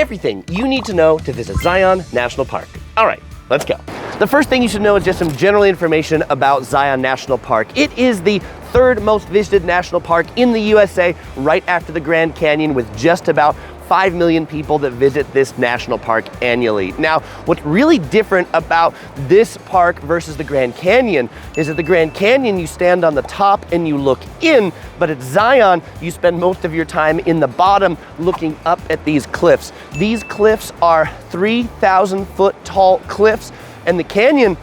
everything you need to know to visit Zion National Park. All right, let's go. The first thing you should know is just some general information about Zion National Park. It is the third most visited national park in the USA, right after the Grand Canyon, with just about 5 million people that visit this national park annually. Now, what's really different about this park versus the Grand Canyon is that the Grand Canyon, you stand on the top and you look in, but at Zion, you spend most of your time in the bottom looking up at these cliffs. These cliffs are 3,000 foot tall cliffs, and the canyon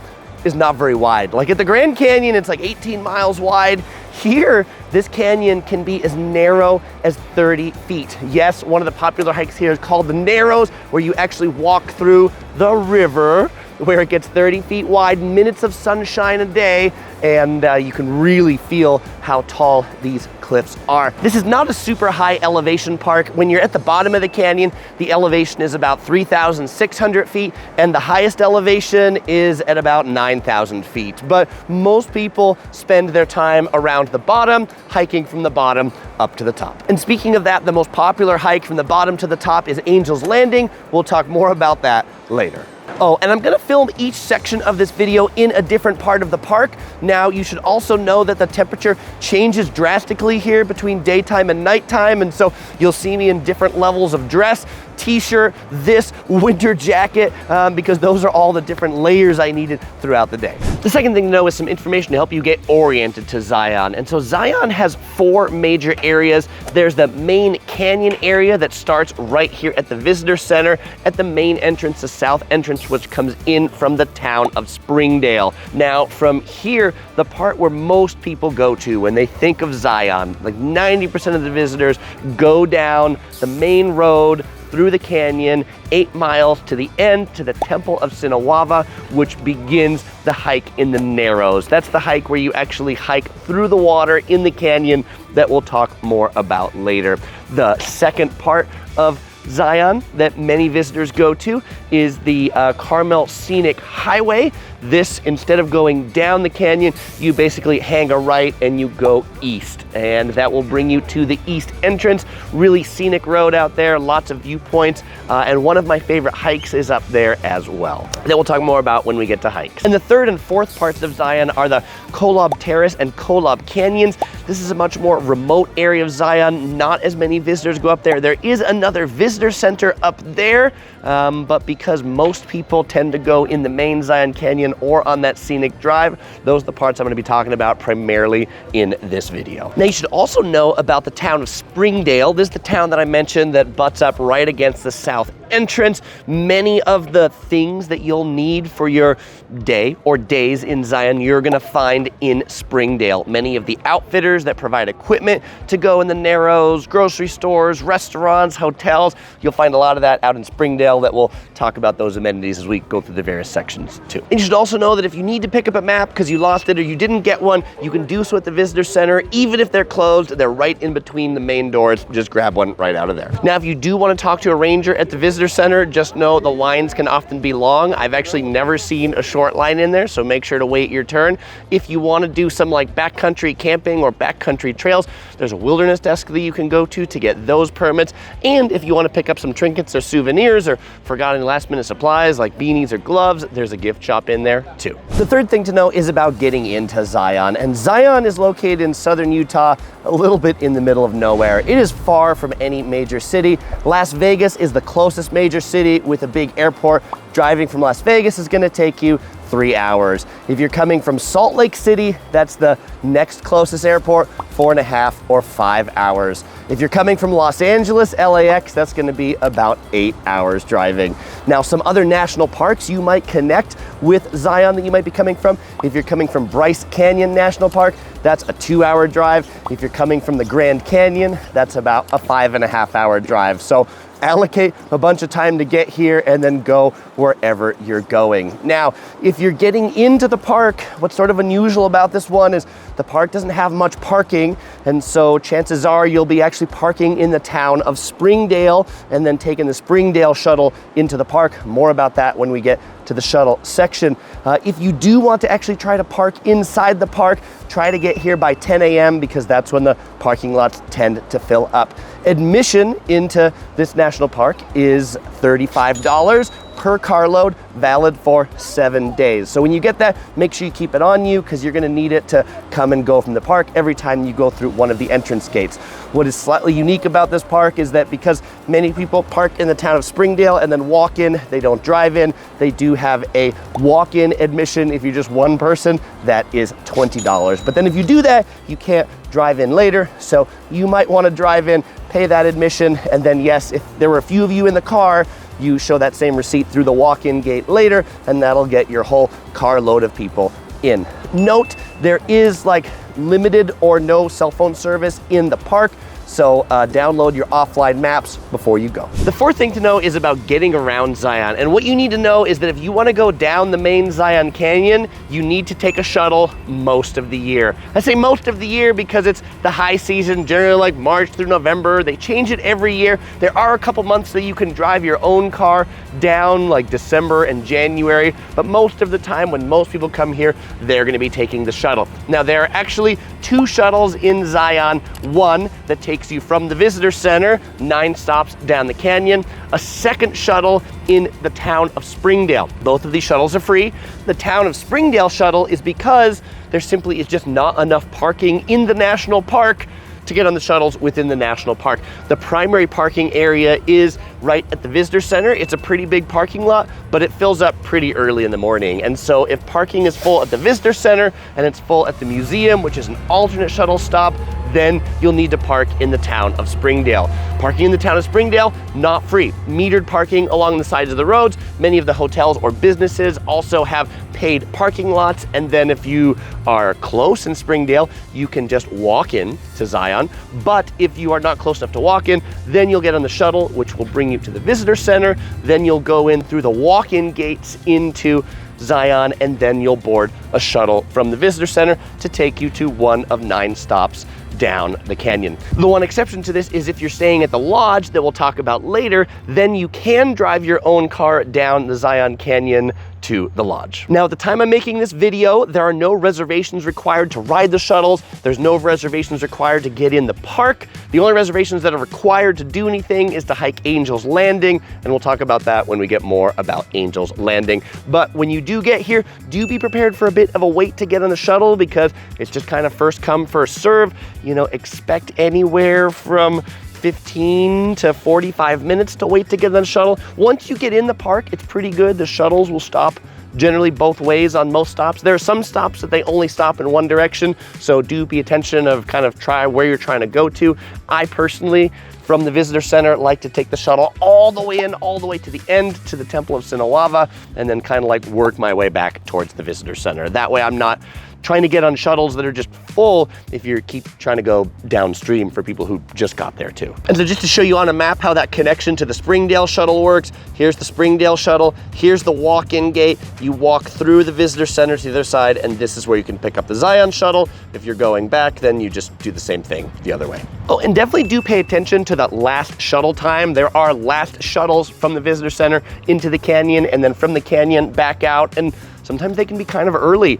is not very wide. Like at the Grand Canyon, it's like 18 miles wide. Here, this canyon can be as narrow as 30 feet. Yes, one of the popular hikes here is called the Narrows, where you actually walk through the river, where it gets 30 feet wide, minutes of sunshine a day, and you can really feel how tall these cliffs are. This is not a super high elevation park. When you're at the bottom of the canyon, the elevation is about 3,600 feet, and the highest elevation is at about 9,000 feet. But most people spend their time around the bottom, hiking from the bottom up to the top. And speaking of that, the most popular hike from the bottom to the top is Angel's Landing. We'll talk more about that later. Oh, and I'm gonna film each section of this video in a different part of the park. Now, you should also know that the temperature changes drastically here between daytime and nighttime, and so you'll see me in different levels of dress, t-shirt, this winter jacket, because those are all the different layers I needed throughout the day. The second thing to know is some information to help you get oriented to Zion. And so Zion has 4 major areas. There's the main canyon area that starts right here at the visitor center at the main entrance, the south entrance, which comes in from the town of Springdale. Now, from here, the part where most people go to when they think of Zion, like 90% of the visitors go down the main road through the canyon, 8 miles to the end to the Temple of Sinawava, which begins the hike in the Narrows. That's the hike where you actually hike through the water in the canyon that we'll talk more about later. The second part of Zion that many visitors go to is the Carmel Scenic Highway. This, instead of going down the canyon, you basically hang a right and you go east, and that will bring you to the east entrance. Really scenic road out there, lots of viewpoints, and one of my favorite hikes is up there as well, that we'll talk more about when we get to hikes. And the third and fourth parts of Zion are the Kolob Terrace and Kolob Canyons. This is a much more remote area of Zion. Not as many visitors go up there. There is another visitor center up there, but because most people tend to go in the main Zion Canyon or on that scenic drive, those are the parts I'm going to be talking about primarily in this video. Now, you should also know about the town of Springdale. This is the town that I mentioned that butts up right against the south entrance. Many of the things that you'll need for your day or days in Zion, you're gonna find in Springdale. Many of the outfitters that provide equipment to go in the Narrows, grocery stores, restaurants, hotels, you'll find a lot of that out in Springdale. That we'll talk about those amenities as we go through the various sections too. And you should also know that if you need to pick up a map because you lost it or you didn't get one, you can do so at the visitor center. Even if they're closed, they're right in between the main doors. Just grab one right out of there. Now, if you do want to talk to a ranger at the visitor center, just know the lines can often be long. I've actually never seen a short line in there, so make sure to wait your turn. If you want to do some like backcountry camping or backcountry trails, there's a wilderness desk that you can go to get those permits. And if you want to pick up some trinkets or souvenirs or forgotten last minute supplies like beanies or gloves, there's a gift shop in there too. The third thing to know is about getting into Zion. And Zion is located in southern Utah, a little bit in the middle of nowhere. It is far from any major city. Las Vegas is the closest major city with a big airport. Driving from Las Vegas is going to take you 3 hours. If you're coming from Salt Lake City, that's the next closest airport, 4.5 or 5 hours. If you're coming from Los Angeles, LAX, that's going to be about 8 hours driving. Now, some other national parks you might connect with Zion that you might be coming from. If you're coming from Bryce Canyon National Park, that's a 2-hour drive. If you're coming from the Grand Canyon, that's about a 5.5 hour drive. So allocate a bunch of time to get here and then go wherever you're going. Now, if you're getting into the park, what's sort of unusual about this one is the park doesn't have much parking, and so chances are you'll be actually parking in the town of Springdale and then taking the Springdale shuttle into the park. More about that when we get to the shuttle section. If you do want to actually try to park inside the park, try to get here by 10 a.m. because that's when the parking lots tend to fill up. Admission into this national park is $35 per carload, valid for 7 days. So when you get that, make sure you keep it on you because you're gonna need it to come and go from the park every time you go through one of the entrance gates. What is slightly unique about this park is that because many people park in the town of Springdale and then walk in, they don't drive in, they do have a walk-in admission. If you're just one person, that is $20. But then if you do that, you can't drive in later. So you might wanna drive in, pay that admission, and then yes, if there were a few of you in the car, you show that same receipt through the walk-in gate later, and that'll get your whole carload of people in. Note, there is like limited or no cell phone service in the park, so download your offline maps before you go. The fourth thing to know is about getting around Zion. And what you need to know is that if you want to go down the main Zion Canyon, you need to take a shuttle most of the year. I say most of the year because it's the high season, generally like March through November. They change it every year. There are a couple months that you can drive your own car down, like December and January, but most of the time when most people come here, they're going to be taking the shuttle. Now, there are actually 2 shuttles in Zion. One that takes you from the visitor center, 9 stops down the canyon. A second shuttle in the town of Springdale. Both of these shuttles are free. The town of Springdale shuttle is because there simply is just not enough parking in the national park to get on the shuttles within the national park. The primary parking area is right at the visitor center. It's a pretty big parking lot, but it fills up pretty early in the morning. And so if parking is full at the visitor center and it's full at the museum, which is an alternate shuttle stop, then you'll need to park in the town of Springdale. Parking in the town of Springdale, not free. Metered parking along the sides of the roads. Many of the hotels or businesses also have paid parking lots. And then if you are close in Springdale, you can just walk in to Zion. But if you are not close enough to walk in, then you'll get on the shuttle, which will bring you to the visitor center. Then you'll go in through the walk-in gates into Zion, and then you'll board a shuttle from the visitor center to take you to one of 9 stops down the canyon. The one exception to this is if you're staying at the lodge that we'll talk about later, then you can drive your own car down the Zion Canyon to the lodge. Now, at the time I'm making this video, there are no reservations required to ride the shuttles. There's no reservations required to get in the park. The only reservations that are required to do anything is to hike Angel's Landing, and we'll talk about that when we get more about Angel's Landing. But when you do get here, do be prepared for a bit of a wait to get on the shuttle because it's just kind of first come, first serve. You know, expect anywhere from 15 to 45 minutes to wait to get on the shuttle. Once you get in the park, it's pretty good. The shuttles will stop generally both ways on most stops. There are some stops that they only stop in one direction, so do be attention of kind of try where you're trying to go to. I personally, from the visitor center, like to take the shuttle all the way in, all the way to the end, to the Temple of Sinawava, and then kind of like work my way back towards the visitor center. That way I'm not trying to get on shuttles that are just full if you keep trying to go downstream for people who just got there too. And so just to show you on a map how that connection to the Springdale shuttle works, here's the Springdale shuttle, here's the walk-in gate. You walk through the visitor center to the other side, and this is where you can pick up the Zion shuttle. If you're going back, then you just do the same thing the other way. Oh, and definitely do pay attention to that last shuttle time. There are last shuttles from the visitor center into the canyon, and then from the canyon back out, and sometimes they can be kind of early.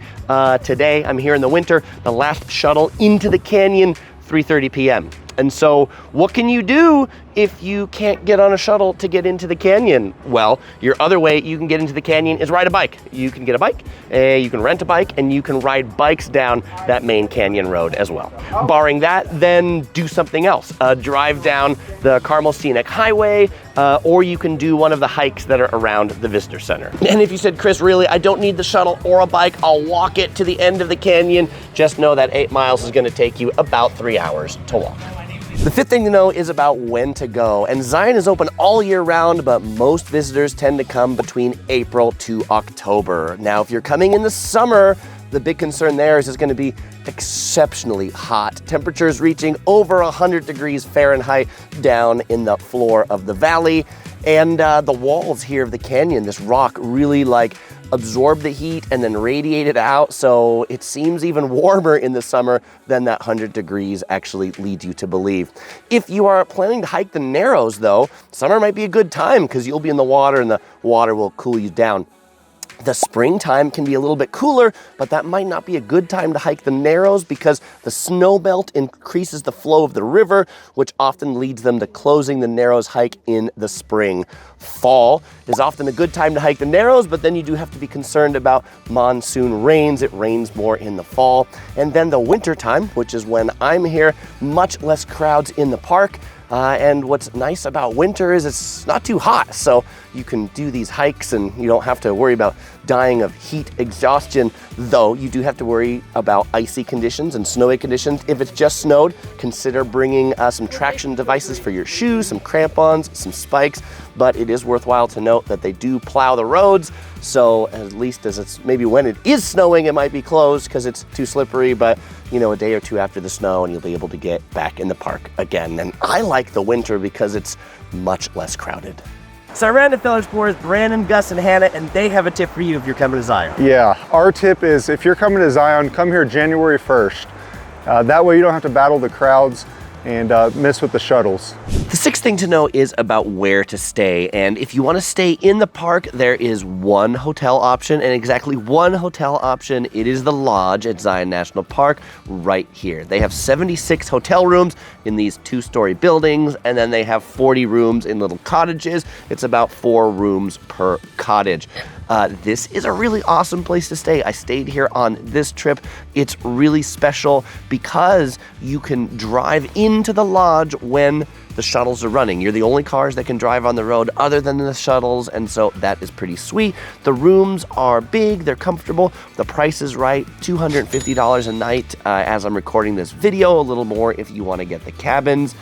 Today, I'm here in the winter, the last shuttle into the canyon, 3:30 p.m. And so what can you do if you can't get on a shuttle to get into the canyon? Well, your other way you can get into the canyon is ride a bike. You can get a bike, you can rent a bike, and you can ride bikes down that main canyon road as well. Barring that, then do something else. Drive down the Carmel Scenic Highway, or you can do one of the hikes that are around the visitor center. And if you said, Chris, really, I don't need the shuttle or a bike, I'll walk it to the end of the canyon, just know that 8 miles is gonna take you about 3 hours to walk. The fifth thing to know is about when to go. And Zion is open all year round, but most visitors tend to come between April to October. Now, if you're coming in the summer, the big concern there is it's going to be exceptionally hot. Temperatures reaching over 100 degrees Fahrenheit down in the floor of the valley. And the walls here of the canyon, this rock really like absorb the heat and then radiate it out. So it seems even warmer in the summer than that 100 degrees actually leads you to believe. If you are planning to hike the Narrows though, summer might be a good time because you'll be in the water and the water will cool you down. The springtime can be a little bit cooler, but that might not be a good time to hike the Narrows because the snow melt increases the flow of the river, which often leads them to closing the Narrows hike in the spring. Fall is often a good time to hike the Narrows, but then you do have to be concerned about monsoon rains. It rains more in the fall. And then the winter time, which is when I'm here, much less crowds in the park. And what's nice about winter is it's not too hot, so you can do these hikes and you don't have to worry about dying of heat exhaustion, though you do have to worry about icy conditions and snowy conditions. If it's just snowed, consider bringing some traction devices for your shoes, some crampons, some spikes, but it is worthwhile to note that they do plow the roads, so at least as it's maybe when it is snowing, it might be closed because it's too slippery, but you know, a day or two after the snow and you'll be able to get back in the park again. And I like the winter because it's much less crowded. So I ran to fellow explorers Brandon, Gus, and Hannah, and they have a tip for you if you're coming to Zion. Yeah, our tip is if you're coming to Zion, come here January 1st. That way you don't have to battle the crowds and miss with the shuttles. The sixth thing to know is about where to stay. And if you want to stay in the park, there is one hotel option and exactly one hotel option. It is the Lodge at Zion National Park right here. They have 76 hotel rooms in these 2-story buildings, and then they have 40 rooms in little cottages. It's about 4 rooms per cottage. This is a really awesome place to stay. I stayed here on this trip. It's really special because you can drive into the lodge when the shuttles are running. You're the only cars that can drive on the road other than the shuttles, and so that is pretty sweet. The rooms are big, they're comfortable, the price is right, $250 a night as I'm recording this video, a little more if you want to get the cabins.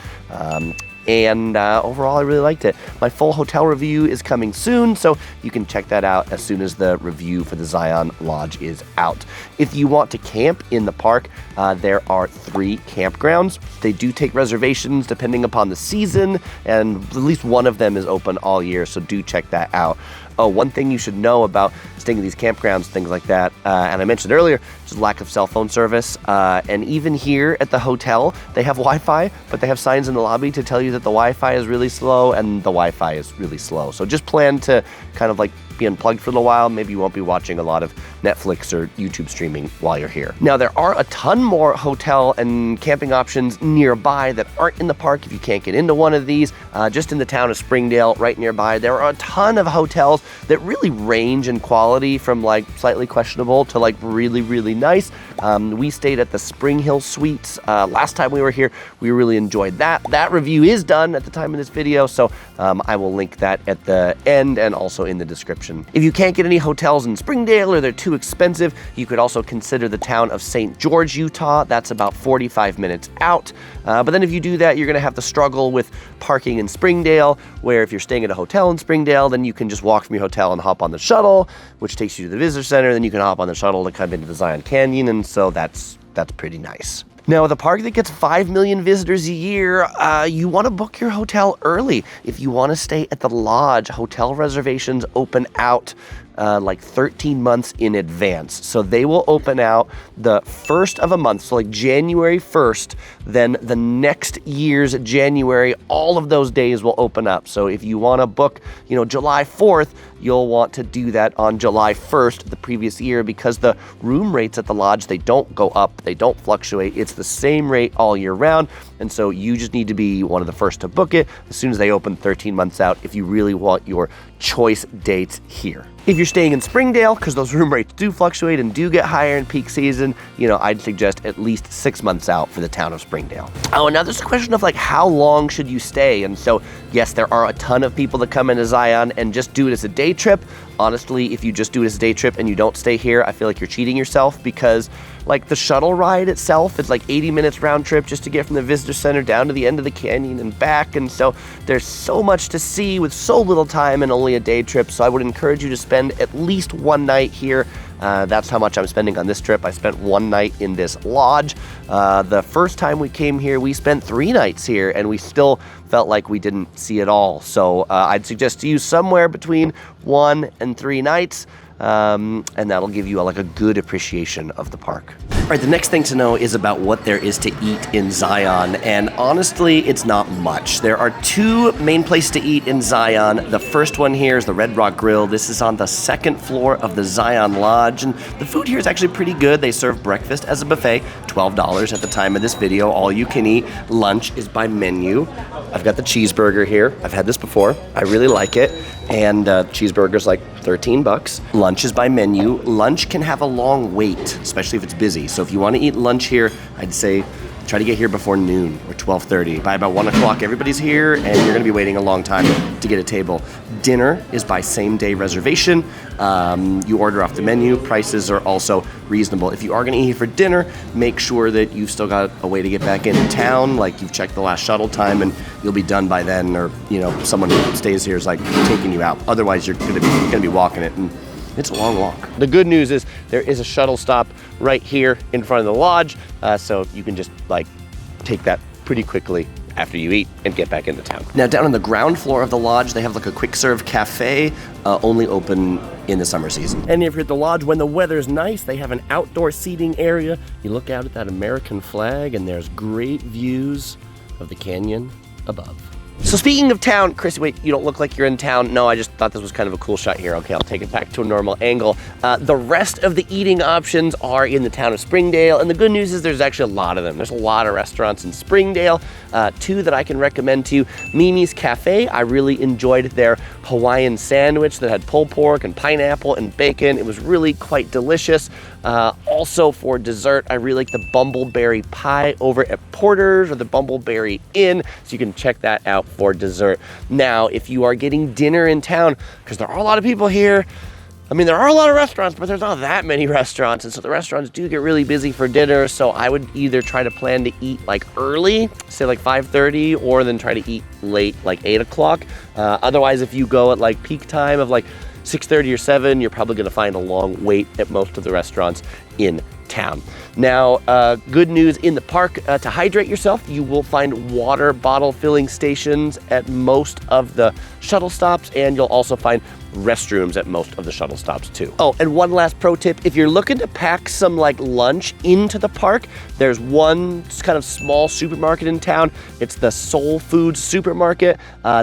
And overall, I really liked it. My full hotel review is coming soon, so you can check that out as soon as the review for the Zion Lodge is out. If you want to camp in the park, there are 3 campgrounds. They do take reservations depending upon the season, and at least one of them is open all year, so do check that out. Oh, one thing you should know about staying in these campgrounds, things like that, and I mentioned earlier, just lack of cell phone service. And even here at the hotel, they have Wi-Fi, but they have signs in the lobby to tell you that the Wi-Fi is really slow and the Wi-Fi is really slow. So just plan to kind of like be unplugged for a little while. Maybe you won't be watching a lot of Netflix or YouTube streaming while you're here. Now, there are a ton more hotel and camping options nearby that aren't in the park if you can't get into one of these. Just in the town of Springdale, right nearby, there are a ton of hotels that really range in quality from like slightly questionable to like really, really nice. We stayed at the Spring Hill Suites last time we were here. We really enjoyed that. That review is done at the time of this video, so I will link that at the end and also in the description. If you can't get any hotels in Springdale or they're too expensive, you could also consider the town of St. George, Utah. That's about 45 minutes out. But then if you do that, you're gonna have to struggle with parking in Springdale, where if you're staying at a hotel in Springdale, then you can just walk from your hotel and hop on the shuttle, which takes you to the visitor center. Then you can hop on the shuttle to come into the Zion Canyon, and so that's pretty nice. Now, with a park that gets 5 million visitors a year, you want to book your hotel early. If you want to stay at the Lodge, hotel reservations open out like 13 months in advance. So they will open out the first of a month, so like January 1st, then the next year's January, all of those days will open up. So if you want to book, July 4th, you'll want to do that on July 1st the previous year, because the room rates at the Lodge, they don't go up, they don't fluctuate. It's the same rate all year round. And so you just need to be one of the first to book it as soon as they open 13 months out if you really want your choice dates here. If you're staying in Springdale, because those room rates do fluctuate and do get higher in peak season, I'd suggest at least 6 months out for the town of Springdale. Oh, and now there's a question of like, how long should you stay? And so, yes, there are a ton of people that come into Zion and just do it as a day trip. Honestly, if you just do it as a day trip and you don't stay here, I feel like you're cheating yourself, because like the shuttle ride itself, it's like 80 minutes round trip just to get from the visitor center down to the end of the canyon and back. And so there's so much to see with so little time and only a day trip. So I would encourage you to spend at least one night here. That's how much I'm spending on this trip. I spent one night in this lodge. The first time we came here, we spent 3 nights here and we still felt like we didn't see it all. So I'd suggest to you somewhere between 1 and 3 nights. and that'll give you like a good appreciation of the park. All right, the next thing to know is about what there is to eat in Zion, and honestly, it's not much. There are two main places to eat in Zion. The first one here is the Red Rock Grill. This is on the second floor of the Zion Lodge, and the food here is actually pretty good. They serve breakfast as a buffet, $12 at the time of this video, all you can eat. Lunch is by menu. I've got the cheeseburger here. I've had this before. I really like it, and cheeseburger's like 13 bucks. Lunch is by menu. Lunch can have a long wait, especially if it's busy. So if you want to eat lunch here, I'd say try to get here before noon or 12:30. By about 1 o'clock, everybody's here, and you're going to be waiting a long time to get a table. Dinner is by same-day reservation. You order off the menu. Prices are also reasonable. If you are going to eat here for dinner, make sure that you've still got a way to get back into town, like you've checked the last shuttle time, and you'll be done by then, or someone who stays here is like taking you out. Otherwise, you're going to be walking it, and it's a long walk. The good news is there is a shuttle stop right here in front of the lodge, so you can just like take that pretty quickly after you eat and get back into town. Now down on the ground floor of the lodge, they have like a quick serve cafe, only open in the summer season. And if you're at the lodge when the weather's nice, they have an outdoor seating area. You look out at that American flag and there's great views of the canyon above. So speaking of town, Chris, wait, you don't look like you're in town. No, I just thought this was kind of a cool shot here. Okay, I'll take it back to a normal angle. The rest of the eating options are in the town of Springdale, and the good news is there's actually a lot of them. There's a lot of restaurants in Springdale. Two that I can recommend to you. Mimi's Cafe, I really enjoyed their Hawaiian sandwich that had pulled pork and pineapple and bacon. It was really quite delicious. Also for dessert, I really like the Bumbleberry Pie over at Porter's or the Bumbleberry Inn, so you can check that out for dessert. Now, if you are getting dinner in town, because there are a lot of people here, I mean, there are a lot of restaurants, but there's not that many restaurants, and so the restaurants do get really busy for dinner, so I would either try to plan to eat like early, say like 5:30, or then try to eat late, like 8 o'clock. Otherwise, if you go at like peak time of like 6:30 or 7, you're probably gonna find a long wait at most of the restaurants in town. Now, good news in the park, to hydrate yourself, you will find water bottle filling stations at most of the shuttle stops, and you'll also find restrooms at most of the shuttle stops too. Oh, and one last pro tip, if you're looking to pack some like lunch into the park, there's one kind of small supermarket in town. It's the Soul Food Supermarket.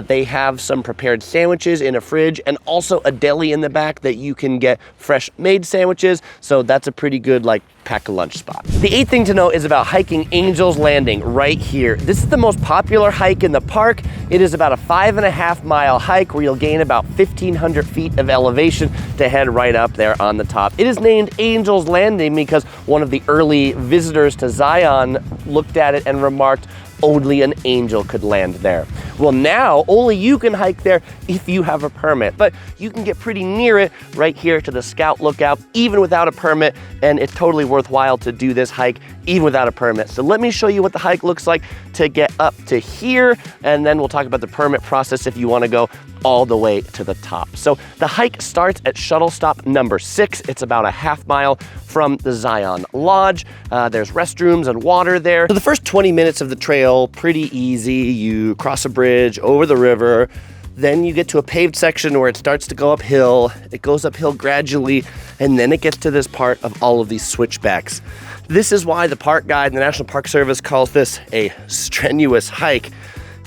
They have some prepared sandwiches in a fridge and also a deli in the back that you can get fresh made sandwiches. So that's a pretty good like pack a lunch spot. The 8th thing to know is about hiking Angel's Landing right here. This is the most popular hike in the park. It is about a 5.5 mile hike where you'll gain about 1,500 feet of elevation to head right up there on the top. It is named Angel's Landing because one of the early visitors to Zion looked at it and remarked, only an angel could land there. Well, now only you can hike there if you have a permit, but you can get pretty near it right here to the Scout Lookout, even without a permit, and it's totally worthwhile to do this hike even without a permit. So let me show you what the hike looks like to get up to here, and then we'll talk about the permit process if you want to go all the way to the top. So the hike starts at shuttle stop number 6. It's about a half mile from the Zion Lodge. There's restrooms and water there. So the first 20 minutes of the trail, pretty easy. You cross a bridge over the river, then you get to a paved section where it starts to go uphill. It goes uphill gradually, and then it gets to this part of all of these switchbacks. This is why the park guide and the National Park Service calls this a strenuous hike.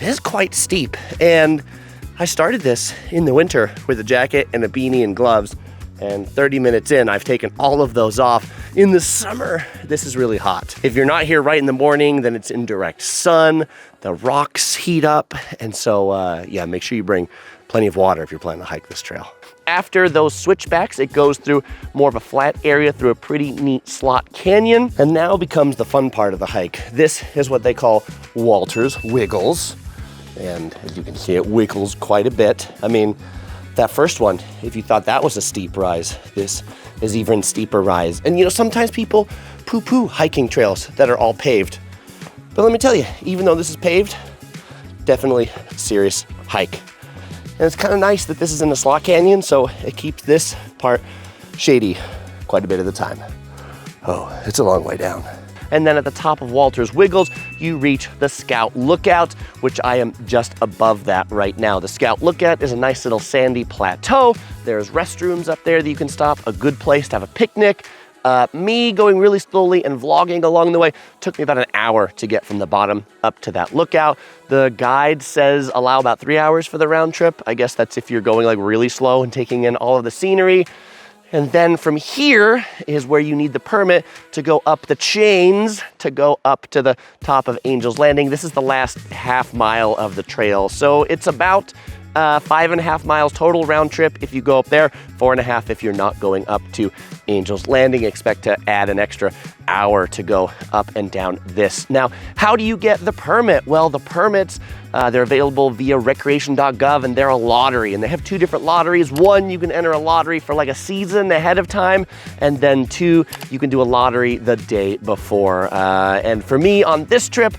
It is quite steep, and I started this in the winter with a jacket and a beanie and gloves, and 30 minutes in, I've taken all of those off. In the summer, this is really hot. If you're not here right in the morning, then it's in direct sun, the rocks heat up, and so yeah, make sure you bring plenty of water if you're planning to hike this trail. After those switchbacks, it goes through more of a flat area through a pretty neat slot canyon, and now becomes the fun part of the hike. This is what they call Walter's Wiggles. And as you can see, it wiggles quite a bit. I mean, that first one, if you thought that was a steep rise, this is even steeper rise. And you know, sometimes people poo-poo hiking trails that are all paved. But let me tell you, even though this is paved, definitely a serious hike. And it's kind of nice that this is in a slot canyon, so it keeps this part shady quite a bit of the time. Oh, it's a long way down. and then at the top of Walters Wiggles, you reach the Scout Lookout, which I am just above that right now. The Scout Lookout is a nice little sandy plateau. There's restrooms up there that you can stop, a good place to have a picnic. Me going really slowly and vlogging along the way took me about an hour to get from the bottom up to that lookout. The guide says allow about 3 hours for the round trip. I guess that's if you're going like really slow and taking in all of the scenery. And then from here is where you need the permit to go up the chains to go up to the top of Angel's Landing. This is the last half mile of the trail. So it's about 5.5 miles total round trip if you go up there, 4.5 if you're not going up to Angel's Landing. Expect to add an extra hour to go up and down this. Now, how do you get the permit? Well, the permits, they're available via recreation.gov, and they're a lottery, and they have 2 different lotteries. One, you can enter a lottery for like a season ahead of time, and then 2, you can do a lottery the day before. And for me on this trip,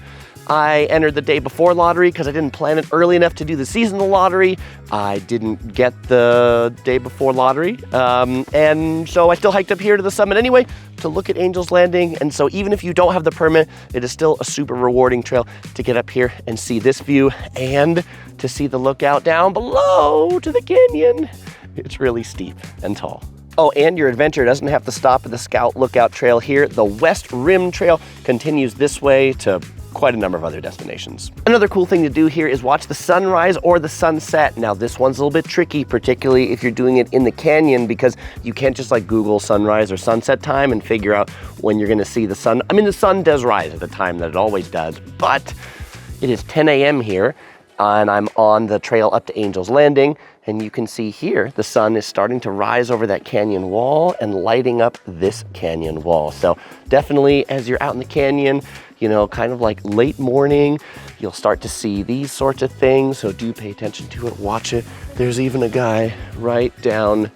I entered the day before lottery because I didn't plan it early enough to do the seasonal lottery. I didn't get the day before lottery. And so I still hiked up here to the summit anyway to look at Angel's Landing. And so even if you don't have the permit, it is still a super rewarding trail to get up here and see this view and to see the lookout down below to the canyon. It's really steep and tall. Oh, and your adventure doesn't have to stop at the Scout Lookout Trail here. The West Rim Trail continues this way to quite a number of other destinations. Another cool thing to do here is watch the sunrise or the sunset. Now this one's a little bit tricky, particularly if you're doing it in the canyon, because you can't just like Google sunrise or sunset time and figure out when you're gonna see the sun. I mean, the sun does rise at the time that it always does, but it is 10 a.m. here and I'm on the trail up to Angel's Landing, and you can see here the sun is starting to rise over that canyon wall and lighting up this canyon wall. So definitely as you're out in the canyon, you know, kind of like late morning, you'll start to see these sorts of things. So do pay attention to it, watch it. There's even a guy right down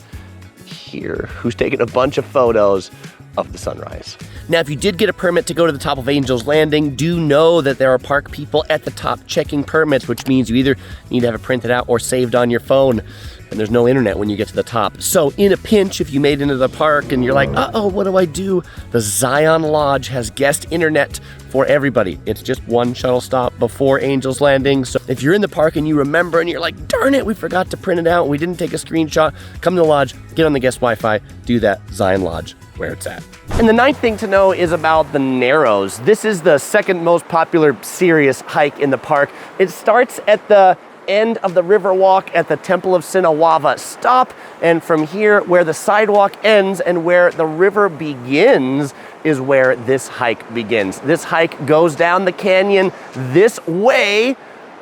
here who's taking a bunch of photos of the sunrise. Now, if you did get a permit to go to the top of Angel's Landing, do know that there are park people at the top checking permits, which means you either need to have it printed out or saved on your phone, and there's no internet when you get to the top. So in a pinch, if you made it into the park and you're like, uh-oh, what do I do? The Zion Lodge has guest internet for everybody. It's just one shuttle stop before Angel's Landing. So if you're in the park and you remember and you're like, darn it, we forgot to print it out, we didn't take a screenshot, come to the lodge, get on the guest Wi-Fi, do that, Zion Lodge, where it's at. And the 9th thing to know is about the Narrows. This is the 2nd most popular serious hike in the park. It starts at the end of the river walk at the Temple of Sinawava stop, and from here where the sidewalk ends and where the river begins is where this hike begins. This hike goes down the canyon this way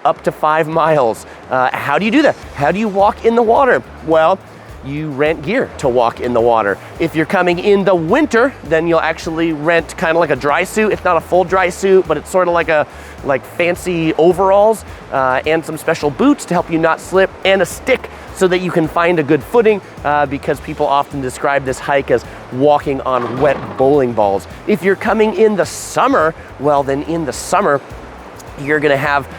up to 5 miles. How do you do that? How do you walk in the water? Well, you rent gear to walk in the water. If you're coming in the winter, then you'll actually rent kind of like a dry suit. It's not a full dry suit, but it's sort of like fancy overalls and some special boots to help you not slip, and a stick so that you can find a good footing, because people often describe this hike as walking on wet bowling balls. If you're coming in the summer, well then in the summer, you're gonna have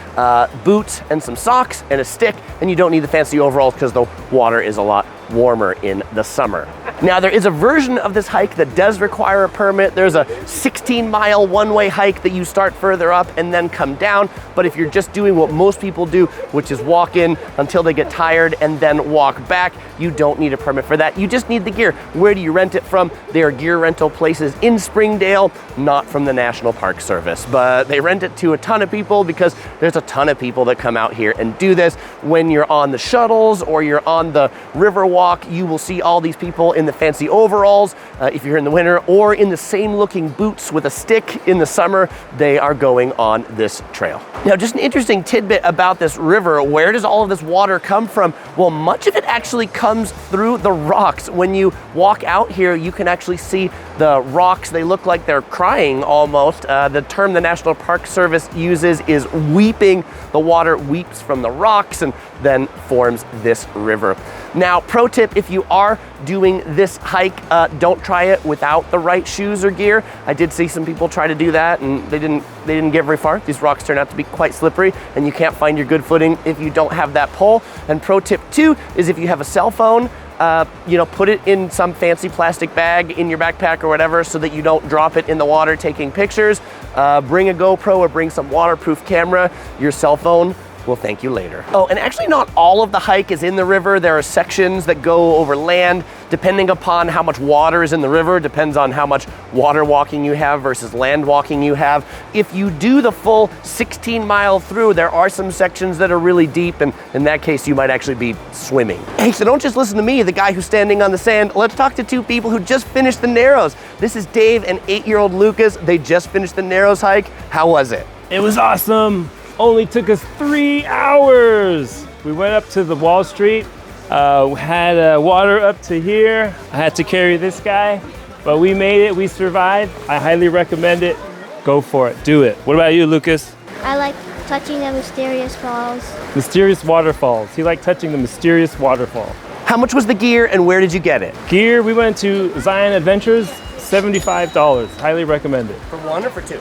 boots and some socks and a stick, and you don't need the fancy overalls because the water is a lot warmer in the summer. Now, there is a version of this hike that does require a permit. There's a 16-mile one-way hike that you start further up and then come down. But if you're just doing what most people do, which is walk in until they get tired and then walk back, you don't need a permit for that. You just need the gear. Where do you rent it from? There are gear rental places in Springdale, not from the National Park Service, but they rent it to a ton of people because there's a ton of people that come out here and do this. When you're on the shuttles or you're on the river walk, you will see all these people in the fancy overalls if you're in the winter, or in the same looking boots with a stick in the summer. They are going on this trail. Now, just an interesting tidbit about this river. Where does all of this water come from? Well, much of it actually comes through the rocks. When you walk out here, you can actually see the rocks. They look like they're crying almost. The term the National Park Service uses is weeping. The water weeps from the rocks and then forms this river. Now, pro tip, if you are doing this hike, don't try it without the right shoes or gear. I did see some people try to do that and they didn't get very far. These rocks turn out to be quite slippery and you can't find your good footing if you don't have that pole. And pro tip 2 is if you have a cell phone, put it in some fancy plastic bag in your backpack or whatever so that you don't drop it in the water taking pictures. Bring a GoPro or bring some waterproof camera. Your cell phone will thank you later. Oh, and actually not all of the hike is in the river. There are sections that go over land. Depending upon how much water is in the river, depends on how much water walking you have versus land walking you have. If you do the full 16-mile through, there are some sections that are really deep, and in that case, you might actually be swimming. Hey, so don't just listen to me, the guy who's standing on the sand. Let's talk to two people who just finished the Narrows. This is Dave and 8-year-old Lucas. They just finished the Narrows hike. How was it? It was awesome. Only took us 3 hours. We went up to the Wall Street, had water up to here. I had to carry this guy, but we made it, we survived. I highly recommend it. Go for it, do it. What about you, Lucas? I like touching the mysterious falls. Mysterious waterfalls. He liked touching the mysterious waterfall. How much was the gear and where did you get it? Gear, we went to Zion Adventures, $75. Highly recommend it. For one or for two?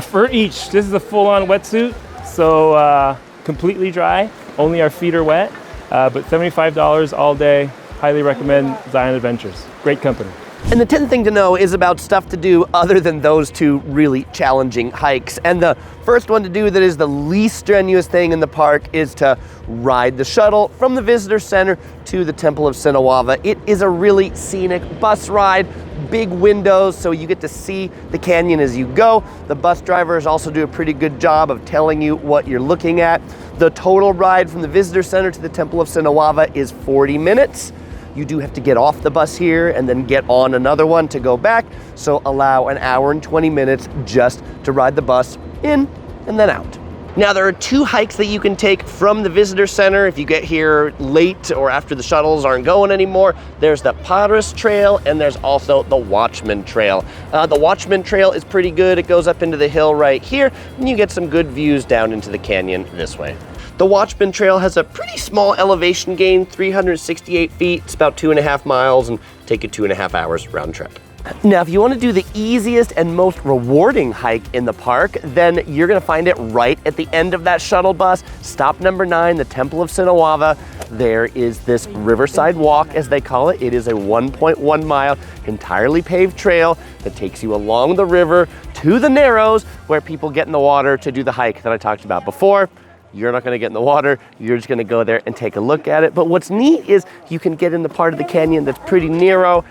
For each. This is a full-on wetsuit. So completely dry, only our feet are wet, but $75 all day. Highly recommend Zion Adventures. Great company. And the 10th thing to know is about stuff to do other than those two really challenging hikes. And the first one to do that is the least strenuous thing in the park is to ride the shuttle from the visitor center to the Temple of Sinawava. It is a really scenic bus ride, big windows, so you get to see the canyon as you go. The bus drivers also do a pretty good job of telling you what you're looking at. The total ride from the visitor center to the Temple of Sinawava is 40 minutes. You do have to get off the bus here and then get on another one to go back, so allow an hour and 20 minutes just to ride the bus in and then out. Now, there are two hikes that you can take from the visitor center if you get here late or after the shuttles aren't going anymore. There's the Padres Trail and there's also the Watchman Trail. The Watchman Trail is pretty good. It goes up into the hill right here and you get some good views down into the canyon this way. The Watchman Trail has a pretty small elevation gain, 368 feet. It's about 2.5 miles and take you 2.5 hours round trip. Now, if you want to do the easiest and most rewarding hike in the park, then you're going to find it right at the end of that shuttle bus. Stop number 9, the Temple of Sinawava. There is this Riverside Walk, as they call it. It is a 1.1 mile entirely paved trail that takes you along the river to the Narrows, where people get in the water to do the hike that I talked about before. You're not going to get in the water. You're just going to go there and take a look at it. But what's neat is you can get in the part of the canyon that's pretty narrow.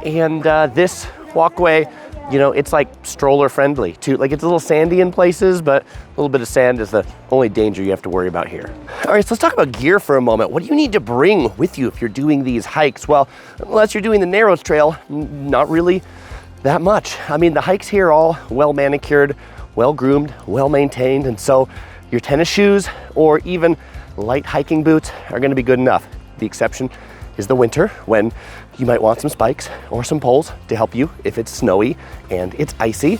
And this walkway, it's like stroller friendly too. Like, it's a little sandy in places, but a little bit of sand is the only danger you have to worry about here. All right, so let's talk about gear for a moment. What do you need to bring with you if you're doing these hikes? Well, unless you're doing the Narrows Trail, not really that much. I mean, the hikes here are all well manicured, well groomed, well maintained, and so your tennis shoes or even light hiking boots are going to be good enough. The exception is the winter, when you might want some spikes or some poles to help you if it's snowy and it's icy.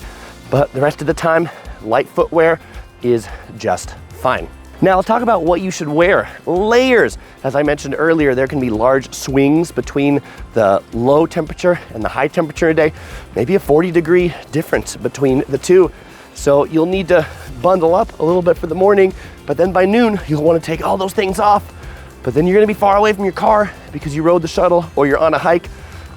But the rest of the time, light footwear is just fine. Now, I'll talk about what you should wear. Layers. As I mentioned earlier, there can be large swings between the low temperature and the high temperature day, maybe a 40-degree difference between the two. So you'll need to bundle up a little bit for the morning, but then by noon, you'll want to take all those things off. But then you're going to be far away from your car because you rode the shuttle or you're on a hike.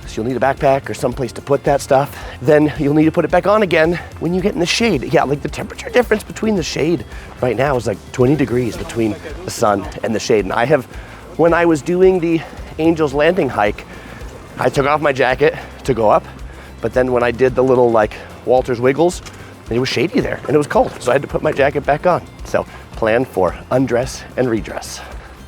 So you'll need a backpack or someplace to put that stuff. Then you'll need to put it back on again when you get in the shade. Yeah, like the temperature difference between the shade right now is like 20 degrees between the sun and the shade. And when I was doing the Angel's Landing hike, I took off my jacket to go up. But then when I did the little like Walter's Wiggles, it was shady there and it was cold. So I had to put my jacket back on. So plan for undress and redress.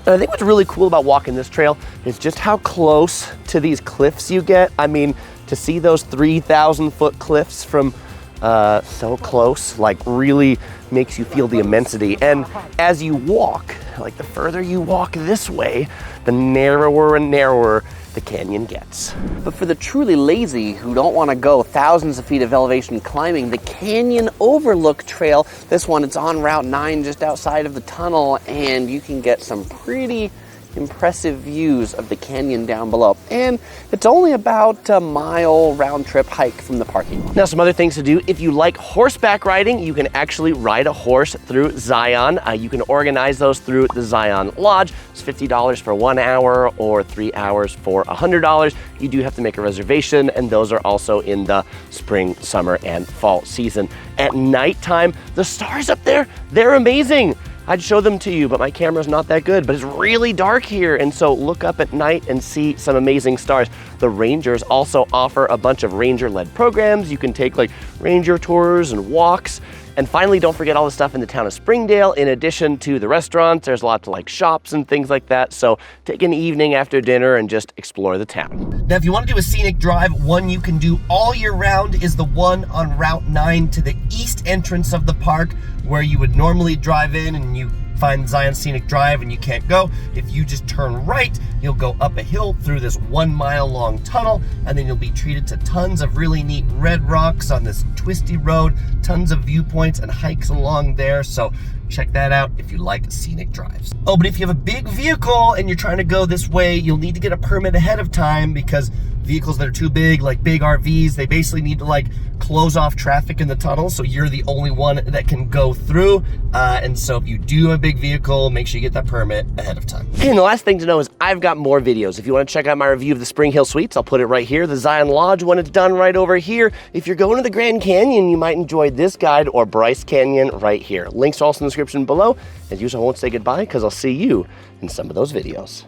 And I think what's really cool about walking this trail is just how close to these cliffs you get. I mean, to see those 3,000-foot cliffs from so close, like, really makes you feel the immensity. And as you walk, like, the further you walk this way, the narrower and narrower the canyon gets. But for the truly lazy who don't want to go thousands of feet of elevation climbing, the Canyon Overlook Trail, this one, it's on Route 9 just outside of the tunnel, and you can get some pretty impressive views of the canyon down below. And it's only about a mile round trip hike from the parking lot. Now, some other things to do. If you like horseback riding, you can actually ride a horse through Zion. You can organize those through the Zion Lodge. It's $50 for 1 hour or 3 hours for $100. You do have to make a reservation, and those are also in the spring, summer, and fall season. At nighttime, the stars up there, they're amazing. I'd show them to you, but my camera's not that good, but it's really dark here. And so look up at night and see some amazing stars. The rangers also offer a bunch of ranger-led programs. You can take like ranger tours and walks. And finally, don't forget all the stuff in the town of Springdale. In addition to the restaurants, there's lots of like shops and things like that. So take an evening after dinner and just explore the town. Now, if you want to do a scenic drive, one you can do all year round is the one on Route 9 to the east entrance of the park, where you would normally drive in and you find Zion Scenic Drive and you can't go. If you just turn right, you'll go up a hill through this 1 mile long tunnel, and then you'll be treated to tons of really neat red rocks on this twisty road, tons of viewpoints and hikes along there. So check that out if you like scenic drives. Oh, but if you have a big vehicle and you're trying to go this way, you'll need to get a permit ahead of time, because vehicles that are too big, like big RVs, they basically need to like close off traffic in the tunnel, so you're the only one that can go through. And so if you do have a big vehicle, make sure you get that permit ahead of time. And the last thing to know is I've got more videos. If you want to check out my review of the Spring Hill Suites, I'll put it right here. The Zion Lodge one, it's done right over here. If you're going to the Grand Canyon, you might enjoy this guide, or Bryce Canyon right here. Links are also in the description below. As usual, I won't say goodbye because I'll see you in some of those videos.